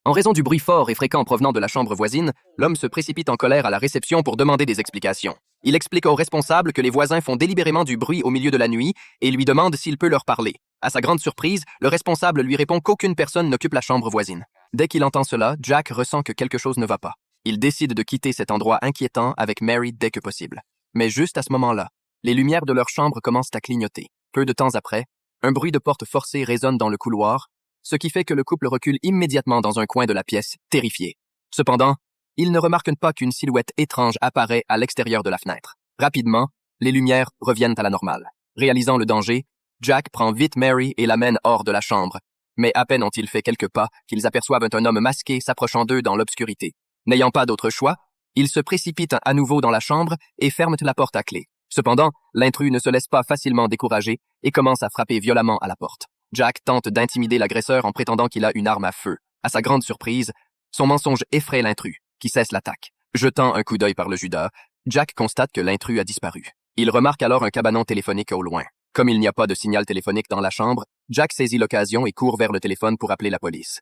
En raison du bruit fort et fréquent provenant de la chambre voisine, l'homme se précipite en colère à la réception pour demander des explications. Il explique aux responsables que les voisins font délibérément du bruit au milieu de la nuit et lui demande s'il peut leur parler. À sa grande surprise, le responsable lui répond qu'aucune personne n'occupe la chambre voisine. Dès qu'il entend cela, Jack ressent que quelque chose ne va pas. Il décide de quitter cet endroit inquiétant avec Mary dès que possible. Mais juste à ce moment-là, les lumières de leur chambre commencent à clignoter. Peu de temps après, un bruit de porte forcée résonne dans le couloir, ce qui fait que le couple recule immédiatement dans un coin de la pièce, terrifié. Cependant, ils ne remarquent pas qu'une silhouette étrange apparaît à l'extérieur de la fenêtre. Rapidement, les lumières reviennent à la normale. Réalisant le danger, Jack prend vite Mary et l'amène hors de la chambre. Mais à peine ont-ils fait quelques pas qu'ils aperçoivent un homme masqué s'approchant d'eux dans l'obscurité. N'ayant pas d'autre choix, ils se précipitent à nouveau dans la chambre et ferment la porte à clé. Cependant, l'intrus ne se laisse pas facilement décourager et commence à frapper violemment à la porte. Jack tente d'intimider l'agresseur en prétendant qu'il a une arme à feu. À sa grande surprise, son mensonge effraie l'intrus, qui cesse l'attaque. Jetant un coup d'œil par le Judas, Jack constate que l'intrus a disparu. Il remarque alors un cabanon téléphonique au loin. Comme il n'y a pas de signal téléphonique dans la chambre, Jack saisit l'occasion et court vers le téléphone pour appeler la police.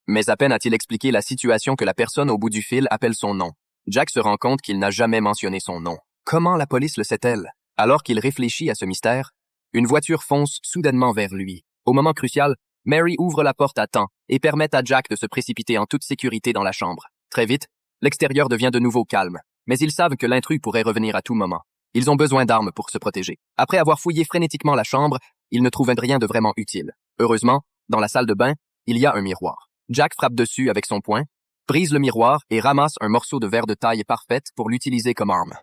Mais à peine a-t-il expliqué la situation que la personne au bout du fil appelle son nom. Jack se rend compte qu'il n'a jamais mentionné son nom. Comment la police le sait-elle? Alors qu'il réfléchit à ce mystère, une voiture fonce soudainement vers lui. Au moment crucial, Mary ouvre la porte à temps et permet à Jack de se précipiter en toute sécurité dans la chambre. Très vite, l'extérieur devient de nouveau calme, mais ils savent que l'intrus pourrait revenir à tout moment. Ils ont besoin d'armes pour se protéger. Après avoir fouillé frénétiquement la chambre, ils ne trouvent rien de vraiment utile. Heureusement, dans la salle de bain, il y a un miroir. Jack frappe dessus avec son poing, brise le miroir et ramasse un morceau de verre de taille parfaite pour l'utiliser comme arme.